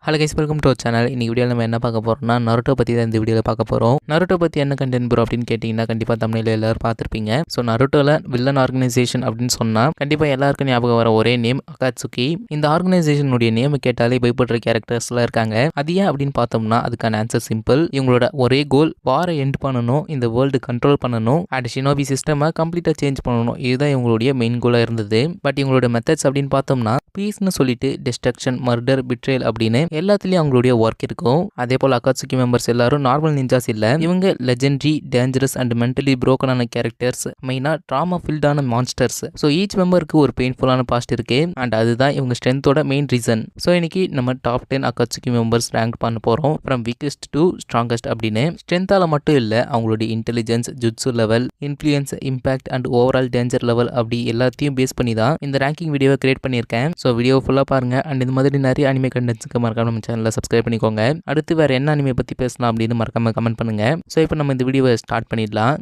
Hello guys, welcome to our channel. இன்னைக்கு வீடியோவில் நம்ம என்ன பார்க்க போகிறோம்னா நருட்டோ பற்றி தான் இந்த வீடியோவில் பார்க்க போகிறோம். நருட்டோ பற்றி என்ன கண்டென்ட் ப்ரோ அப்படின்னு கேட்டிங்கன்னா கண்டிப்பாக தமிழில் எல்லாரும் பார்த்துருப்பீங்க. ஸோ நருட்டோவில் வில்லன் ஆர்கனைசேஷன் அப்படின்னு சொன்னால் கண்டிப்பாக எல்லாருக்கும் ஞாபகம் வர ஒரே நேம் அகாட்சுகி. இந்த ஆர்கனைசேஷனுடைய நேமை கேட்டாலே பயப்படுற கேரக்டர்ஸ்லாம் இருக்காங்க. அது ஏன் அப்படின்னு பார்த்தோம்னா அதுக்கான ஆன்சர் சிம்பிள். இவங்களோட ஒரே கோல் வாரை எண்ட் பண்ணணும், இந்த வேர்ல்டு கண்ட்ரோல் பண்ணணும் அண்ட் ஷினோபி சிஸ்டமை கம்ப்ளீட்டாக சேஞ்ச் பண்ணணும். இதுதான் இவங்களுடைய மெயின் கோலாக இருந்தது. பட் இவங்களோட மெத்தட்ஸ் அப்படின்னு பார்த்தோம்னா பீஸ்னு சொல்லிட்டு டிஸ்ட்ரக்ஷன், மர்டர், பிட்ரேல் அப்படின்னு எல்லாத்துலயும் அவங்களுடைய ஒர்க் இருக்கும். அதே போல அகாட்சுகி மெம்பர்ஸ் எல்லாரும் நார்மல் நிஞ்சாஸ் இல்ல. இவங்க லெஜெண்டரி, டேஞ்சரஸ் அண்ட் மென்டலி புரோக்கனான கேரக்டர்ஸ், மெயினா ட்ராமா ஃபில்டான மான்ஸ்டர்ஸ். ஸோ ஈச் மெம்பருக்கு ஒரு பெயின்ஃபுல்லான பாஸ்ட் இருக்கு அண்ட் அதுதான் இவங்க ஸ்ட்ரென்த்தோட மெயின் ரீசன். ஸோ இன்னைக்கு நம்ம டாப் 10 அகாட்சுகி மெம்பர்ஸ் ரேங்க் பண்ண போறோம், ஃப்ரம் வீக்கஸ்ட் டு ஸ்ட்ராங்கஸ்ட் அப்படின்னு. ஸ்ட்ரென்த்தால மட்டும் இல்ல, அவங்களுடைய intelligence, jutsu level, influence, impact and overall danger level அப்படி எல்லாத்தையும் பேஸ் பண்ணி தான் இந்த ரேங்கிங் வீடியோவை கிரியேட் பண்ணியிருக்கேன். ஸோ வீடியோ ஃபுல்லாக பாருங்க அண்ட் இந்த மாதிரி நிறைய அனிமே கண்டென்ட்ஸ்க்கு மறக்காம நம்ம சேனலை சப்ஸ்கிரைப் பண்ணிக்கோங்க. அடுத்து வேற என்ன அனிமே பற்றி பேசலாம் அப்படின்னு மறக்காம கமெண்ட் பண்ணுங்க. ஸோ இப்போ நம்ம இந்த வீடியோவை ஸ்டார்ட் பண்ணிடலாம்.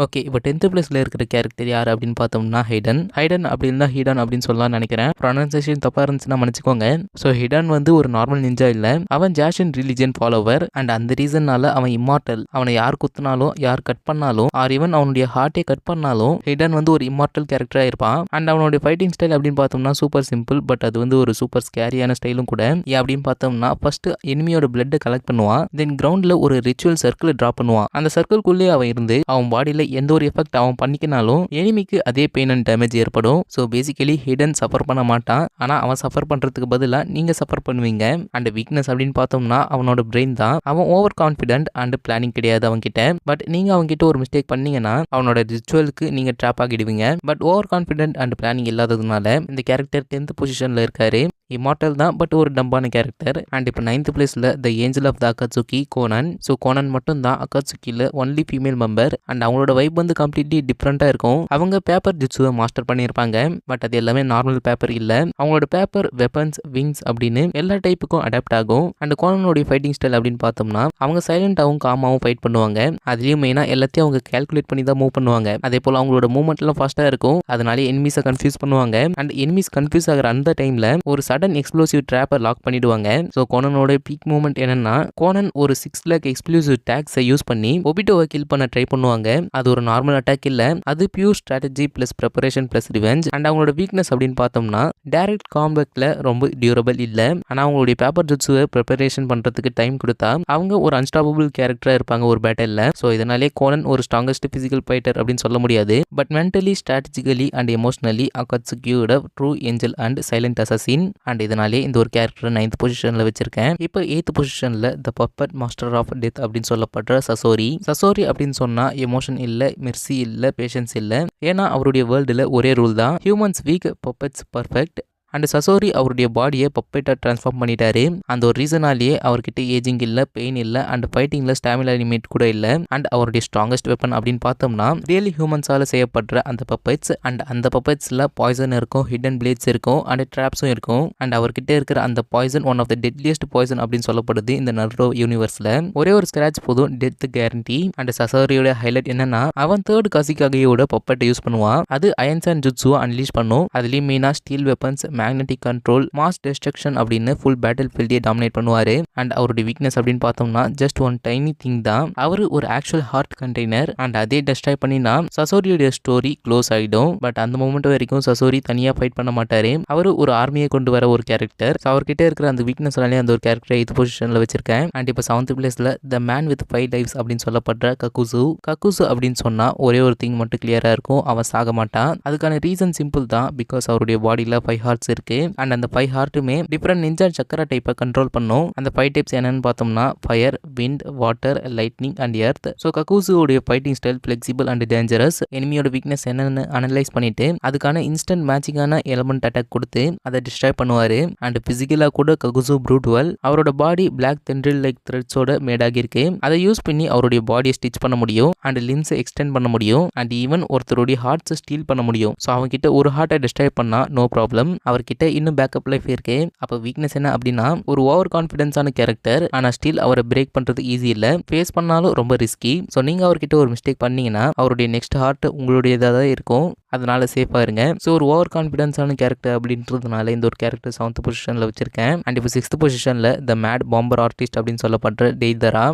ஓகே, இப்போ 10th பிளேஸில் இருக்கிற கேரக்டர் யார் அப்படின்னு பார்த்தோம்னா ஹைடன். ஹைடன் அப்படின்னா ஹீடன் அப்படின்னு சொல்லலாம் நினைக்கிறேன். ப்ரொனன்சியேஷன் தப்பாக இருந்துச்சுன்னா மன்னிச்சுக்கோங்க. ஸோ ஹிடன் வந்து ஒரு நார்மல் நிஞ்சா இல்லை, அவன் ஜாஷன் ரிலிஜியன் ஃபாலோவர் அண்ட் அந்த ரீசன்னால அவன் இம்மார்டல். அவனை யார் குத்துனாலும், யார் கட் பண்ணாலும், ஆர் ஈவன் அவனுடைய ஹார்ட்டே கட் பண்ணாலும் ஹிடன் வந்து ஒரு இம்மார்டல் கேரக்டராக இருப்பான். அண்ட் அவனுடைய ஃபைட்டிங் ஸ்டைல் அப்படின்னு பார்த்தோம்னா சூப்பர் சிம்பிள், பட் அது வந்து ஒரு சூப்பர் ஸ்கேரியான ஸ்டைலும் கூட. ஏன் அப்படின்னு பார்த்தோம்னா ஃபர்ஸ்ட் எனிமியோட பிளட்டை கலெக்ட் பண்ணுவான், தென் கிரவுண்டில் ஒரு ரிச்சுவல் சர்க்கிள் ட்ராப் பண்ணுவான். அந்த சர்க்கிள்குள்ளே அவன் இருந்து அவன் பாடியில் எந்த ஒரு எஃபெக்ட் அவன் பண்ணிக்கினாலும் எனிமிக்கு அதே பெயின் அண்ட் டேமேஜ் ஏற்படும். ஸோ பேசிக்கலி ஹிடன் சஃபர் பண்ண மாட்டான், ஆனால் அவன் சஃபர் பண்ணுறதுக்கு பதிலாக நீங்கள் சஃபர் பண்ணுவீங்க. அண்ட் வீக்னஸ் அப்படின்னு பார்த்தோம்னா அவனோட பிரெயின் தான். அவன் ஓவர் கான்ஃபிடென்ட் அண்ட் பிளானிங் கிடையாது அவன்கிட்ட. பட் நீங்கள் அவன்கிட்ட ஒரு மிஸ்டேக் பண்ணீங்கன்னா அவனோட ரிச்சுவலுக்கு நீங்கள் ட்ராப் ஆகிடுவீங்க. But over confident and planning இல்லாததுனால இந்த கேரக்டர் 10th பொசிஷனில் இருக்காரு. இமார்டல் தான், பட் ஒரு டம்பான கேரக்டர். அண்ட் இப்போ 9th பிளேஸில் the angel of the Akatsuki, Konan. So Konan மட்டும் தான் அகாட்சுகியில் ஒன்லி ஃபீமேல் மெம்பர் அண்ட் அவங்களோட வைப் வந்து கம்ப்ளீட்லி டிஃப்ரெண்ட்டாக இருக்கும். அவங்க பேப்பர் ஜுட்சுவை மாஸ்டர் பண்ணியிருப்பாங்க, பட் அது எல்லாமே நார்மல் பேப்பர் இல்லை. அவங்களோட பேப்பர், வெப்பன்ஸ், விங்ஸ் அப்படின்னு எல்லா டைப்புக்கும் அடாப்ட் ஆகும். அண்ட் கோனனுடைய ஃபைட்டிங் ஸ்டைல் அப்படின்னு பார்த்தோம்னா அவங்க சைலண்டாகவும் காமாவும் ஃபைட் பண்ணுவாங்க. அதுலேயும் மெயினாக எல்லாத்தையும் அவங்க கேல்குலேட் பண்ணி தான் மூவ் பண்ணுவாங்க. அதே போல் அவங்களோட மூவ்மெண்ட்லாம் ஃபாஸ்ட்டாக இருக்கும், அதனால எனிமீஸை கன்ஃபியூஸ் பண்ணுவாங்க. அண்ட் எனிமீஸ் கன்ஃபியூஸ் ஆகிற அந்த டைமில் ஒரு சடன் எக்ஸ்ப்ளோசிவ் ட்ராப்பை லாக் பண்ணிடுவாங்க. ஸோ கோனனோட பீக் மூவ்மெண்ட் என்னன்னா கோனன் ஒரு 6 lakh எக்ஸ்ப்ளோசிவ் டேக்ஸை யூஸ் பண்ணி ஒபிட்டோவை கில் பண்ண ட்ரை பண்ணுவாங்க. அது ஒரு நார்மல் அட்டாக் இல்ல, அது pure strategy plus preparation plus revenge. And அவங்களோட வீக்னஸ் அப்படின்னு பார்த்தோம்னா டைரக்ட் காம்பேக்ட்ல ரொம்ப டியூரபிள் இல்ல, ஆனா அவங்களுடைய பேப்பர் ஜுட்ஸுவை ப்ரிப்பரேஷன் பண்றதுக்கு டைம் கொடுத்தா அவங்க ஒரு அன்ஸ்டாப்பபிள் கேரக்டரா இருப்பாங்க ஒரு பேட்டல்ல. ஸோ இதனாலே கோனன் ஒரு ஸ்ட்ராங்கஸ்ட் பிசிக்கல் ஃபைட்டர் அப்படின்னு சொல்ல முடியாது, but mentally, strategically and emotionally அகாட்சுகியோட true angel and silent assassin. And இதனாலே இந்த ஒரு கேரக்டர் 9th பொசிஷன்ல வச்சிருக்கேன். இப்போ 8th பொசிஷன்ல த பப்பட் மாஸ்டர் ஆஃப் டெத் அப்படின்னு சொல்லப்படுற சசோரி. சசோரி அப்படின்னு சொன்னா எமோஷன் இல்ல, மெர்சி இல்ல, பேஷன்ஸ் இல்ல. ஏன்னா அவருடைய வேர்ல்டுல ஒரே ரூல் தான், humans weak, puppets perfect. And Sasori அவருடைய பாடியை பப்பேட்டாக ட்ரான்ஸ்ஃபார்ம் பண்ணிட்டாரு. அந்த ஒரு ரீசனாலேயே அவர்கிட்ட ஏஜிங் இல்லை, பெயின் இல்லை அண்ட் ஃபைட்டிங்கில் ஸ்டாமினா லிமிட் கூட இல்லை. அண்ட் அவருடைய ஸ்ட்ராங்கஸ்ட் வெப்பன் அப்படின்னு பார்த்தோம்னா ரியலி ஹியூமன்ஸால் செய்யப்படுற அந்த பப்பெட்ஸ். அண்ட் அந்த பப்பெட்ஸில் பாய்சன் இருக்கும், ஹிடன் பிளேட்ஸ் இருக்கும் அண்ட் ட்ராப்ஸும் இருக்கும். அண்ட் அவர்கிட்ட இருக்கிற அந்த poison one of the deadliest poison அப்படின்னு சொல்லப்படுது இந்த நருட்டோ யூனிவர்ஸில். ஒரே ஒரு ஸ்கிராச் போதும், டெத் கேரண்டி. அண்ட் சசோரியோட ஹைலைட் என்னன்னா அவன் 3rd காசிகாகையோட பப்பெட்டை யூஸ் பண்ணுவான். அது அயன்ஸ் அண்ட் ஜுட்சுவை அன்லீஷ் பண்ணும். அதுலேயும் மெயினாக steel weapons, magnetic control, mass destruction அப்படின்னு ஃபுல் பேட்டில் ஃபீல்டே டாமினேட் பண்ணுவாரு. அண்ட் அவருடைய வீக்னஸ் அப்படின்னு பார்த்தோம்னா ஜஸ்ட் ஒன் டைனி திங் தான், அவரு ஒரு ஆக்சுவல் ஹார்ட் கண்டெய்னர். அண்ட் அதே டெஸ்ட்ராய் பண்ணினா சசோரியோட ஸ்டோரி க்ளோஸ் ஆகிடும். பட் அந்த மூமெண்ட் வரைக்கும் சசோரி தனியா ஃபைட் பண்ண மாட்டாரு, அவரு ஒரு ஆர்மியை கொண்டு வர ஒரு கேரக்டர். அவர்கிட்ட இருக்கிற அந்த வீக்னஸ்னாலே அந்த ஒரு கேரக்டர் 8th பொசிஷன்ல வச்சிருக்கேன். அண்ட் இப்போ 7th பிளேஸ்ல த மேன் வித் 5 லைவ்ஸ் அப்படின்னு சொல்லப்படுற கக்குசு. கக்குசு அப்படின்னு சொன்னா ஒரே ஒரு திங் மட்டும் கிளியரா இருக்கும், அவன் சாக மாட்டான். அதுக்கான ரீசன் சிம்பிள் தான், பிகாஸ் அவருடைய பாடியில 5 ஹார்ட்ஸ் இருக்கு. அண்ட் அந்த 5 ஹார்ட்டுமே டிஃப்ரெண்ட் நிஞ்சா சக்கர டைப்பை கண்ட்ரோல் பண்ணும். அந்த 5 டைப்ஸ் என்னன்னு பார்த்தோம்னா fire, wind, water, lightning and earth. So கக்கூசுவோடைய fighting style flexible and dangerous. எனிமியோட வீக்னஸ் என்னன்னு அனலைஸ் பண்ணிட்டு அதுக்கான இன்ஸ்டன்ட் மேட்சிங்கான எலமெண்ட் அட்டாக் கொடுத்து அதை டிஸ்ட்ராய் பண்ணுவாரு. அண்ட் பிசிக்கலா கூட ககுசு ப்ரூட்வல். அவரோட பாடி பிளாக் தென்ட்ரில் லைக் த்ரெட்ஸோட மேடாகி இருக்கு. அதை யூஸ் பண்ணி அவருடைய பாடியை ஸ்டிச் பண்ண முடியும் அண்ட் லிம்ஸை எக்ஸ்டெண்ட் பண்ண முடியும். அண்ட் ஈவன் ஒருத்தருடைய ஹார்ட்ஸை ஸ்டீல் பண்ண முடியும். ஸோ அவங்க கிட்ட ஒரு ஹார்ட்டை டிஸ்ட்ராய் பண்ணா நோ ப்ராப்ளம், அவர்கிட்ட இன்னும் பேக்கப் லைஃப் இருக்கு. அப்போ வீக்னஸ் என்ன அப்படின்னா ஒரு ஓவர் கான்ஃபிடன்ஸான கேரக்டர், ஆனா ஸ்டில் அவரை பிரேக் பண்றது ஈஸி இல்ல, ஃபேஸ் பண்ணாலும் ரொம்ப ரிஸ்கி. ஸோ நீங்க அவர்கிட்ட ஒரு மிஸ்டேக் பண்ணீங்கன்னா அவருடைய நெக்ஸ்ட் ஹார்ட் உங்களுடையதாக தான் இருக்கும். அதனால சேஃபாக இருங்க. ஸோ ஒரு ஓவர் கான்ஃபிடன்ஸான கேரக்டர் அப்படின்றதுனால இந்த ஒரு கேரக்டர் 7th பொசிஷனில் வச்சிருக்கேன். அண்ட் இப்போ 6th பொசிஷனில் த மேட் பாம்பர் ஆர்டிஸ்ட் அப்படின்னு சொல்லப்படுற டெய்டரா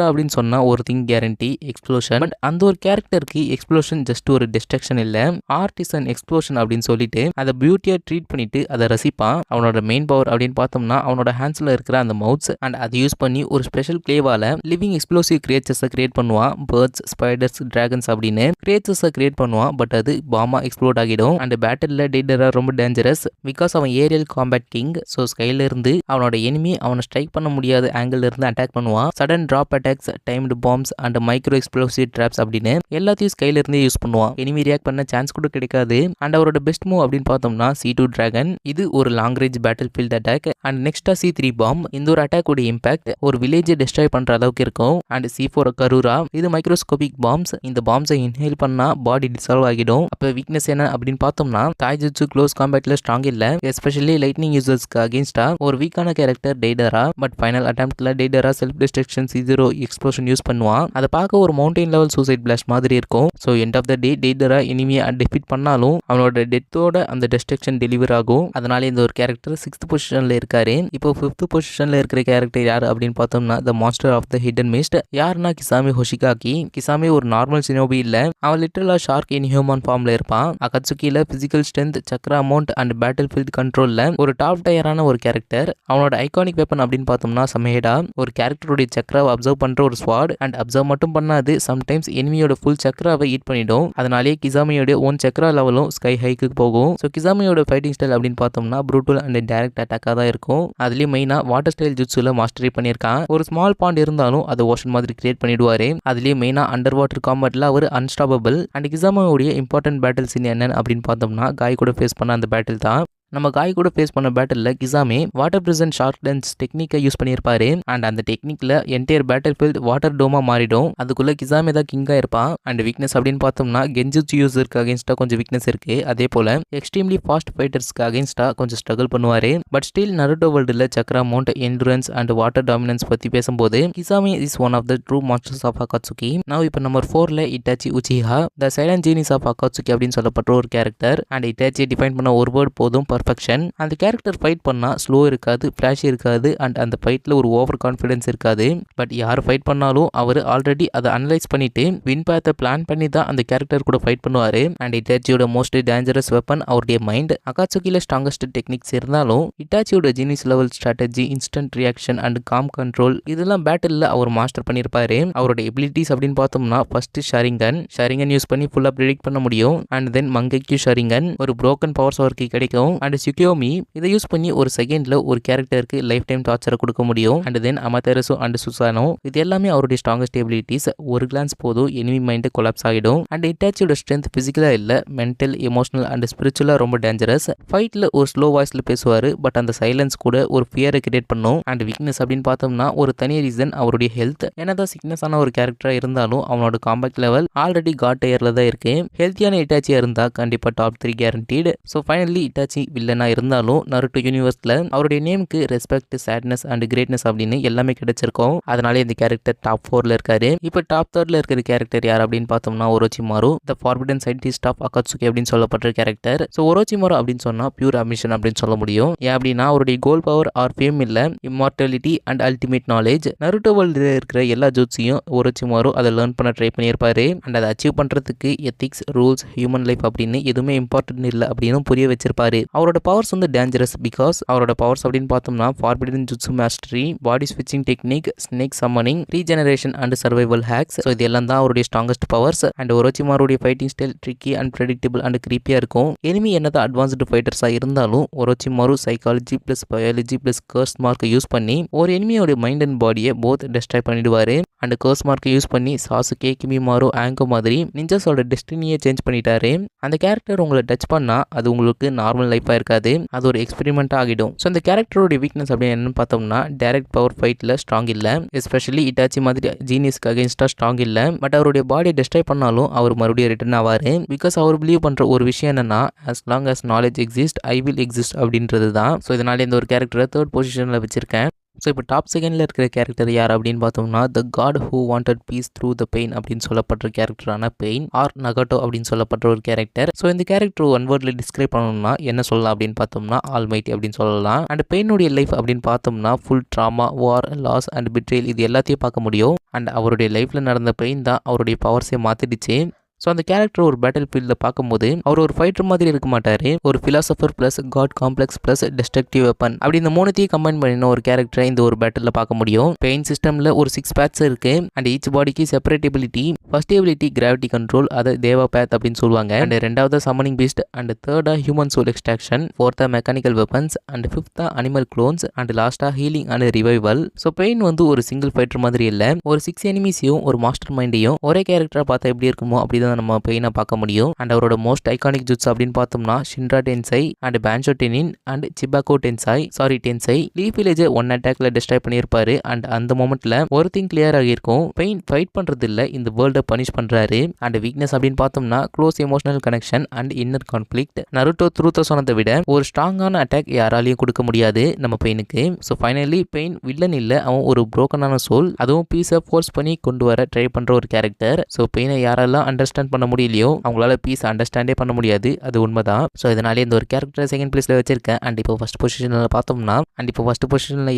அப்படின்னு சொன்னால் ஒரு திங் கேரண்டி எக்ஸ்ப்ளோஷன். பட் அந்த ஒரு கேரக்டருக்கு எக்ஸ்ப்ளோஷன் ஜஸ்ட் ஒரு டிஸ்ட்ரக்ஷன் இல்லை, ஆர்டிசன் எக்ஸ்ப்ளோஷன் அப்படின்னு சொல்லிட்டு அதை பியூட்டியாக ட்ரீட் பண்ணிட்டு அதை ரசிப்பான். அவனோட மெயின் பவர் அப்படின்னு பார்த்தோம்னா அவனோட ஹேண்ட்ஸில் இருக்கிற அந்த மவுத்ஸ், அண்ட் அதை யூஸ் பண்ணி ஒரு ஸ்பெஷல் கிளேவால லிவிங் எக்ஸ்ப்ளோசிவ் கிரியேச்சர்ஸை கிரியேட் பண்ணுவான். பேர்ட்ஸ், ஸ்பைடர்ஸ், டிராகன்ஸ் அப்படின்னு கிரியேச்சர்ஸை கிரியேட் பண்ணுவான். பட் அது பாமா எக்ஸ்ப்ளோட் ஆகிடும். அண்ட் பேட்டில் டெய்டரா ரொம்ப டேஞ்சரஸ் பிகாஸ் அவன் ஏரியல் காம்பேட் கிங். ஸோ ஸ்கைல இருந்து அவனோட எனிமி அவனை ஸ்ட்ரைக் பண்ண முடியாத ஆங்கிள் இருந்து அட்டாக் பண்ணுவான். Sudden drop attacks, timed palms and micro explosive drops அப்படின்னு எல்லாத்தையும் ஸ்கைல இருந்தே யூஸ் பண்ணுவான். எனிமி ரியாக்ட் பண்ண சான்ஸ் கூட கிடைக்காது. அண்ட் அவரோட பெஸ்ட் மூவ் அப்படின்னு பார்த்தோம்னா C2 டிராகன். இது ஒரு long range battle field attack. And நெக்ஸ்டா C3 பாம். இந்த ஒரு அட்டாக் உடைய இம்பாக்ட் ஒரு வில்லேஜை டிஸ்ட்ராய் பண்ற அளவுக்கு இருக்கும். And C4 கரூரா. இது மைக்ரோஸ்கோபிக் பாம்ஸ். இந்த பாம்ஸை இன்ஹேல் பண்ணா பாடி டிசால்வ் ஆகிடும். அப்ப வீக்னஸ் என்ன அப்படின்னு பார்த்தோம்னா தாய்ஜுட்சு க்ளோஸ் காம்பேட்ல ஸ்ட்ராங் இல்ல, எஸ்பெஷலி லைட்னிங் யூசர்ஸ்க்கு அகேன்ஸ்டா ஒரு வீக்கான கேரக்டர் டெய்டரா. பட் ஃபைனல் அட்டெம்ப்ட்ல Deidara self destruction C0 explosion use பண்ணுவான். அதை பார்க்க ஒரு மவுண்டைன் லெவல் சூசைட் பிளாஸ்ட் மாதிரி இருக்கும். So end of the day Deidara எனிமியை டிஃபீட் பண்ணாலும் அவனோட டெத்தோட அந்த டிஸ்ட்ரக்ஷன் டெலிவர் ஆகும். அதனால இந்த ஒரு கேரக்டர் 6th பொசிஷன்ல இருக்காரு. இப்போ 5th பொசிஷன்ல இருக்கிற கேரக்டர் யார் அப்படின்னு பார்த்தோம்னா the master of the hidden mist. யாருன்னா கிசாமி ஹோஷிகாக்கி. கிசாமி ஒரு நார்மல் சினோபி இல்ல, அவன் லிட்டரலா ஷார்க் இன் ஹியூமன் ஃபார்ம்ல இருப்பான். அகட்சுகில பிசிக்கல் ஸ்ட்ரென்த், சக்ரா அமௌண்ட் அண்ட் பேட்டில் ஃபீல்ட் கண்ட்ரோல்ல ஒரு டாப் டயரான ஒரு கேரக்டர். அவனோட ஐகானிக் வெப்பன் அப்படின்னு பார்த்தோம்னா சமேடா. ஒரு கேரக்டருடைய சக்ராவை அப்சர்வ் பண்ற ஒரு ஸ்வாட். அண்ட் அப்சர்வ் மட்டும் பண்ணாது, சம்டைம்ஸ் எனிமியோட ஃபுல் சக்ராவை ஈட் பண்ணிடும். அதனாலேயே கிசாமியோட ஓன் சக்ரா லெவலும் ஸ்கை ஹைக்கு போகும். ஸோ கிசாமியோட ஃபைட்டிங் ஸ்டைல் அப்படின்னு பார்த்தோம்னா ப்ரூட்டல் அண்ட் டைரக்ட் அட்டாக்காக தான் இருக்கும். அதுலயும் மெயினா வாட்டர் ஸ்டைல் ஜுட்ஸுல மாஸ்டரி பண்ணியிருக்கான். ஒரு ஸ்மால் பாண்ட் இருந்தாலும் அதை ஓஷன் மாதிரி கிரியேட் பண்ணிடுவாரு. அதுலயும் மெயினா அண்டர் வாட்டர் காம்பேட்ல அவர் அன்ஸ்டாபபிள். அண்ட் கிசாமியோடைய இம்பார்ட்டன்ட் பேட்டில் சீன் என்னன்னு அப்படின்னு பார்த்தோம்னா காய் கூட ஃபேஸ் பண்ண அந்த பேட்டில் தான். நம்ம காய் கூட ஃபேஸ் பண்ண battle Kisame water prison shark dance டெக்னிக்கை யூஸ் பண்ணியிருப்பாரு. அண்ட் அந்த டெக்னிக்ல என்டையர் பேட்டில் ஃபீல்ட் வாட்டர் டோமா மாறிடும். அதுக்குள்ள கிசாமே தான் கிங்கா இருப்பான். அண்ட் வீக்னஸ் அப்படின்னு பார்த்தோம்னா கெஞ்சுச்சு யூசருக்கு அகேன்ஸ்டா கொஞ்சம் வீக்னஸ் இருக்கு. அதே போல எக்ஸ்ட்ரீம்லி ஃபாஸ்ட் ஃபைட்டர்ஸ்க்கு அகேன்ஸ்டா கொஞ்சம் ஸ்ட்ரகிள் பண்ணுவாரு. பட் ஸ்டில் நருட்டோ வேர்ல்டுல chakra amount, endurance and water dominance பத்தி பேசும்போது Kisame is one of the true masters of Akatsuki. நான் இப்போ நம்பர் 4ல Itachi Uchiha the silent genius of Akatsuki அப்படின்னு சொல்லப்பட்ட ஒரு கேரக்டர். அண்ட் இட்டாச்சியை டிஃபைன் பண்ண ஒரு வேர்ட் போதும், பர்ஃபெக்ஷன். அந்த கேரக்டர் ஃபைட் பண்ணா ஸ்லோ இருக்காது, ஃபிளாஷ் இருக்காது, அண்ட் அந்த ஃபைட்ல ஒரு ஓவர் கான்ஃபிடன்ஸ் இருக்காது. பட் யார் ஃபைட் பண்ணாலும் அவர் ஆல்ரெடி அதை அனலைஸ் பண்ணிட்டு வின் பேத்தை பிளான் பண்ணி தான் அந்த கேரக்டர் கூட ஃபைட் பண்ணுவாரு. அண்ட் இட்டாச்சியோட மோஸ்ட் டேஞ்சரஸ் வெப்பன் அவருடைய மைண்ட். அகாட்சுகில ஸ்ட்ராங்கஸ்ட் டெக்னிக்ஸ் இருந்தாலும் இட்டாச்சியோட genius level strategy, instant reaction and calm control இதெல்லாம் பேட்டில் அவர் மாஸ்டர் பண்ணியிருப்பாரு. அவரோட எபிலிட்டிஸ் அப்படின்னு பார்த்தோம்னா ஃபர்ஸ்ட் ஷரிங்கன் யூஸ் பண்ணி ஃபுல்லா ப்ரெடிக்ட் பண்ண முடியும். அண்ட் தென் மங்கைக்கு ஷரிங்கன் ஒரு broken பவர்ஸ் அவருக்கு கிடைக்கும். அண்ட் சுக்கியோமி இதை யூஸ் பண்ணி ஒரு செகண்ட்ல ஒரு கேரக்டருக்கு லைஃப் டைம் டார்ச்சரை கொடுக்க முடியும். And then Amaterasu and Susanoo இது எல்லாமே அவருடைய ஸ்ட்ராங்கஸ்ட் எபிலிட்டிஸ். ஒரு கிளான்ஸ் போதும் எனிமி மைண்ட் கொலாப்ஸ் ஆகிடும். அண்ட் இட்டாச்சியோட ஸ்ட்ரென்த் பிசிக்கலா இல்ல, மென்டல், எமோஷனல் அண்ட் ஸ்பிரிச்சுவலா ரொம்ப டேஞ்சரஸ். ஃபைட்ல ஒரு ஸ்லோ வாய்ஸ்ல பேசுவாரு. பட் அந்த சைலன்ஸ் கூட ஒரு ஃபியரை கிரியேட் பண்ணும். அண்ட் வீக்னஸ் அப்படின்னு பார்த்தோம்னா ஒரு தனி ரீசன் அவருடைய ஹெல்த். என்னதான் சிக்னஸ் ஆன ஒரு கேரக்டரா இருந்தாலும் அவனோட காம்பேக்ட் லெவல் ஆல்ரெடி காட் டயர்ல தான் இருக்கு. ஹெல்த்தியான இட்டாச்சியா இருந்தா கண்டிப்பா top 3 guaranteed. So finally Itachi வில்லனா இருந்தாலும் நருட்டோ யூனிவர்ஸ்ல அவருடைய நேமுக்கு ரெஸ்பெக்ட், சேட்னஸ் அண்ட் கிரேட்னஸ் அப்படின்னு எல்லாமே கிடைச்சிருக்கும். அதனாலே இந்த கேரக்டர் டாப் 4ல இருக்காரு. இப்போ டாப் 3ல இருக்கிற கேரக்டர் யார் அப்படின்னு பார்த்தோம்னா ஒரோச்சிமாரு த ஃபார்பிடன் சயின்டிஸ்ட் ஆஃப் அகாட்சுகி அப்படின்னு சொல்லப்பட்ட கேரக்டர். ஸோ ஒரோச்சிமாரு அப்படின்னு சொன்னா பியூர் அமிஷன் அப்படின்னு சொல்ல முடியும். ஏன் அப்படின்னா அவருடைய கோல் பவர் ஆர் ஃபேம் இல்ல, immortality and ultimate knowledge. Naruto வேர்ல்டுல இருக்கிற எல்லா ஜூட்ஸையும் ஒரோச்சிமாரு அதை லேர்ன் பண்ண ட்ரை பண்ணியிருப்பாரு. அண்ட் அதை அச்சீவ் பண்றதுக்கு எத்திக்ஸ், ரூல்ஸ், ஹியூமன் லைஃப் அப்படின்னு எதுவுமே இம்பார்ட்டன்ட் இல்லை அப்படின்னு புரிய வச்சிருப்பாரு. அவரோட பவர்ஸ் வந்து டேஞ்சரஸ் பிகாஸ் அவரோட பவர்ஸ் அப்படின்னு பார்த்தோம்னா ஃபார்பிடன் ஜுட்சு மாஸ்டரி, பாடி ஸ்விட்சிங் technique, snake summoning, regeneration and survival hacks. So இது எல்லாம் தான் அவருடைய ஸ்ட்ராங்கஸ்ட் பவர்ஸ். அண்ட் ஒரோச்சிமாருடைய fighting style tricky and predictable and கிரீப்பியா இருக்கும். எனிமி என்னதான் அட்வான்ஸ்டு ஃபைட்டர்ஸா இருந்தாலும் Orochimaru psychology plus biology plus curse மார்க்கை யூஸ் பண்ணி ஒரு எனிமியோட மைண்ட் அண்ட் பாடியை போத் டெஸ்ட்ராய் பண்ணிடுவாரு. அண்ட் கர்ஸ் மார்க்கை யூஸ் பண்ணி சாசுகே, கிமிமாரு, ஆங்கோ மாதிரி நிஞ்சஸோட டெஸ்டினியை சேஞ்ச் பண்ணிட்டாரு. அந்த கேரக்டர் உங்களை டச் பண்ணா அது உங்களுக்கு நார்மல் லைஃபா இருக்காது, அது ஒரு எக்ஸ்பெரிமெண்ட்டாக ஆகிடும். ஸோ இந்த கேரக்டரோட வீக்னஸ் அப்படின்னு என்னன்னு பார்த்தோம்னா டைரக்ட் பவர் ஃபைட்டில் ஸ்ட்ராங் இல்லை, எஸ்பெஷலி இட்டாச்சி மாதிரி ஜீனியஸ்க்கு அகேன்ஸ்டாக ஸ்ட்ராங் இல்லை. பட் அவருடைய பாடியை டெஸ்ட்ராய் பண்ணாலும் அவர் மறுபடியும் ரிட்டர்ன் ஆவார். பிகாஸ் அவர் பிலீவ் பண்ணுற ஒரு விஷயம் என்னன்னா as long as knowledge exists I will exist அப்படின்றது தான். ஸோ இதனால இந்த ஒரு கேரக்டரை 3rd பொசிஷனில் வச்சிருக்கேன். ஸோ இப்போ டாப் செகண்டில் இருக்கிற கேரக்டர் யார் அப்படின்னு பார்த்தோம்னா the god who wanted peace through the pain அப்படின்னு சொல்லப்படுற கேரக்டரான பெயின் ஆர் நகட்டோ அப்படின்னு சொல்லப்படுற ஒரு கேரக்டர். ஸோ இந்த கேரக்டர் ஒன் வேர்டில் டிஸ்கிரைப் பண்ணணும்னா என்ன சொல்லலாம் அப்படின்னு பார்த்தோம்னா ஆல்மைட்டி அப்படின்னு சொல்லலாம். அண்ட் பெயினுடைய லைஃப் அப்படின்னு பார்த்தோம்னா full drama, war, loss and betrayal இது எல்லாத்தையும் பார்க்க முடியும். அண்ட் அவருடைய லைஃப்பில் நடந்த பெயின் தான் அவருடைய பவர்ஸை மாற்றிடுச்சு. ஸோ அந்த கேரக்டர் ஒரு பேட்டில் ஃபீல்டில் பார்க்கும்போது அவர் ஒரு ஃபைட்டர் மாதிரி இருக்க மாட்டார், ஒரு philosopher plus God complex plus destructive weapon அப்படி இந்த மூணுத்தையும் கம்பைன் பண்ணின ஒரு கேரக்டரை இந்த ஒரு பேட்டில் பார்க்க முடியும். பெயின் சிஸ்டமில் ஒரு 6 பேத்ஸ் இருக்கு. அண்ட் ஈச் பாடிக்கு separate ability, first ability gravity control, அதை தேவா பேத் அப்படின்னு சொல்லுவாங்க. அண்ட் 2வது summoning beast, and 3rd human soul extraction, 4th mechanical weapons, and 5th animal clones, and லாஸ்ட்டாக healing and revival. So Pain வந்து ஒரு சிங்கிள் ஃபைட்டர் மாதிரி இல்லை, ஒரு 6 எனிமீஸையும் ஒரு மாஸ்டர் மைண்டையும் ஒரே கேரக்டராக பார்த்தா எப்படி இருக்குமோ அப்படி நம்ம பெயினை பார்க்க முடியும். அண்ட் அவரோட மோஸ்ட் ஐகானிக் ஜுட்ஸ் அப்படின்னு பார்த்தோம்னா Shinra Tensei and Bansho Tenin and Chibaku Tensei leaf வில்லேஜை 1 அட்டாக்ல டிஸ்ட்ராய் பண்ணியிருப்பாரு. அண்ட் அந்த மொமெண்ட்ல ஒரு திங் கிளியர் ஆகியிருக்கும், பெயின் ஃபைட் பண்றது இல்ல, இந்த வேர்ல்டை பனிஷ் பண்றாரு. அண்ட் வீக்னஸ் அப்படின்னு பார்த்தோம்னா close emotional connection and inner conflict. Naruto த்ரூத்த சொன்னதை விட ஒரு ஸ்ட்ராங்கான அட்டாக் யாராலையும் கொடுக்க முடியாது நம்ம பெயினுக்கு. ஸோ ஃபைனலி பெயின் வில்லன் இல்ல, அவன் ஒரு புரோக்கனான சோல், அதுவும் பீஸை ஃபோர்ஸ் பண்ணி கொண்டு வர ட்ரை பண்ற ஒரு கேரக்டர். ஸோ பெயினை யாரெல்லாம் அண்டர்ஸ்டாண்ட் பண்ண முடியலையோ அவங்களால பீஸ் அண்டர்ஸ்டாண்டே பண்ண முடியாது, அது உண்மைதான். ஸோ இதனாலே இந்த ஒரு கேரக்டர் செகண்ட் பிளேஸ்ல வச்சிருக்கேன். அண்ட் இப்போ ஃபர்ஸ்ட் பொசிஷனில் பார்த்தோம்னா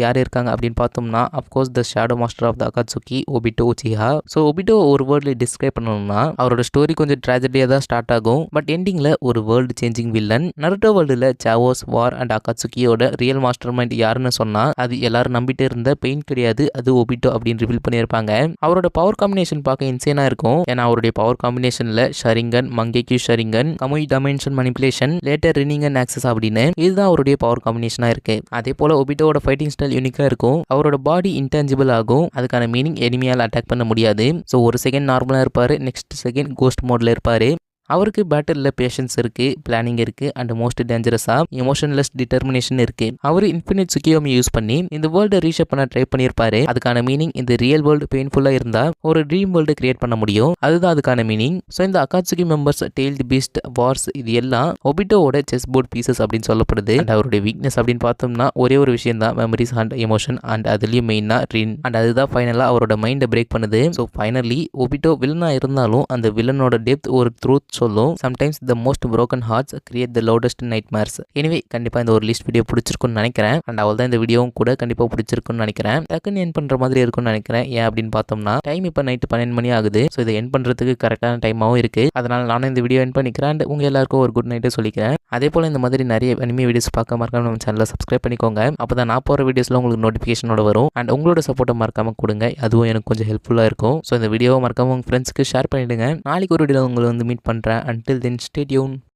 யார் இருக்காங்க அப்படின்னு பார்த்தோம்னா of course the shadow master of the Akatsuki Obito Uchiha. So Obito ஒரு வேர்ல்டு டிஸ்கிரைப் பண்ணணும்னா அவரோட ஸ்டோரி கொஞ்சம் ட்ராஜடியாக தான் ஸ்டார்ட் ஆகும், பட் எண்டிங்கில் ஒரு வேர்ல்டு சேஞ்சிங் வில்லன். நருட்டோ வேர்ல்டில் சாவோஸ், வார் அண்ட் அகாட்சுகியோட ரியல் மாஸ்டர் மைண்ட் யாருன்னு சொன்னா அது எல்லாரும் நம்பிட்டு இருந்த பெயின் கிடையாது, அது ஒபிட்டோ அப்படின்னு ரிவீல் பண்ணியிருப்பாங்க. அவரோட பவர் காம்பினேஷன் பார்க்க இன்சேனா இருக்கும், ஏன்னா அவருடைய பவர் காம்பினேஷன்ல ஷரிங்கன், மங்கேக்யூ ஷரிங்கன், கமுய் டைமென்ஷன் மனிபுலேஷன், லேட்டர் ரினிங்கன் ஆக்சஸ் அப்படின்னு இதுதான் அவருடைய பவர் காம்பினேஷனா இருக்கு. அதே போல ஒபிட்டோட ஃபைட்டிங் ஸ்டைல் யூனிக்கா இருக்கும், அவரோட பாடி இன்டான்ஜிபிள் ஆகும், அதுக்கான மீனிங் எனிமியால் அட்டாக் பண்ண முடியாது. ஸோ ஒரு செகண்ட் நார்மலா இருப்பாரு, நெக்ஸ்ட் செகண்ட் கோஸ்ட் மோட்ல இருப்பாரு. அவருக்கு பேட்டிலில் பேஷன்ஸ் இருக்கு, பிளானிங் இருக்கு, அண்ட் மோஸ்ட் டேஞ்சரஸா எமோஷன்லெஸ் டிட்டர்மினேஷன் இருக்கு. அவர் இன்ஃபினிட் சுக்கியோமி யூஸ் பண்ணி இந்த வேர்ல்டை ரீஷேப் பண்ண ட்ரை பண்ணியிருப்பாரு. அதுக்கான மீனிங் இந்த ரியல் வேர்ல்டு பெயின்ஃபுல்லா இருந்தா ஒரு ட்ரீம் வேர்ல்டு கிரியேட் பண்ண முடியும், அதுதான் அதுக்கான மீனிங். ஸோ இந்த Akatsuki members, tailed Beast, Wars இது எல்லாம் ஒபிட்டோவோட செஸ் போர்ட் பீசஸ் அப்படின்னு சொல்லப்படுது. அண்ட் அவருடைய வீக்னஸ் அப்படின்னு பார்த்தோம்னா ஒரே ஒரு விஷயம் தான், மெமரிஸ் அண்ட் எமோஷன். அண்ட் அதுலயும் மெயினா ரின். அண்ட் அதுதான் ஃபைனலா அவரோட மைண்டை பிரேக் பண்ணுது. ஸோ ஃபைனலி ஒபிட்டோ வில்லனா இருந்தாலும் அந்த வில்லனோட டெப்த் ஒரு ட்ரூத் சொல்லும். Sometimes the most broken hearts create the loudest nightmares. Anyway கண்டிப்பாக இந்த ஒரு லிஸ்ட் வீடியோ பிடிச்சிருக்குன்னு நினைக்கிறேன். அண்ட் அவள் தான் இந்த வீடியோவும் கூட கண்டிப்பாக பிடிச்சிருக்குன்னு நினைக்கிறேன். டக்குன்னு என் பண்ணுற மாதிரி இருக்குன்னு நினைக்கிறேன். ஏன் அப்படின்னு பார்த்தோம்னா டைம் இப்போ நைட்டு 12 மணி ஆகுது. ஸோ இதை என் பண்ணுறதுக்கு கரெக்டான டைமாகவும் இருக்குது. அதனால் நானும் இந்த வீடியோ என் பண்ணிக்கிறேன். அண்ட் உங்கள் எல்லாருக்கும் ஒரு குட் நைட்டு சொல்லிக்கிறேன். அதே போல் இந்த மாதிரி நிறைய அனிமே வீடியோஸ் பார்க்க மறக்காம நம்ம சேனலை சப்ஸ்கிரைப் பண்ணிக்கோங்க. அப்போ தான் நான் போகிற வீடியோஸில் உங்களுக்கு நோட்டிஃபிகேஷனோட வரும். அண்ட் உங்களோட சப்போர்ட்டை மறக்காம கொடுங்க, அதுவும் எனக்கு கொஞ்சம் ஹெல்ப்ஃபுல்லாக இருக்கும். ஸோ இந்த வீடியோவை மறக்காம உங்கள் ஃப்ரெண்ட்ஸ்க்கு ஷேர் பண்ணிவிடுங்க. நாளைக்கு ஒரு வீடியோ உங்களை வந்து மீட் பண்ணுறேன். Until then, stay tuned.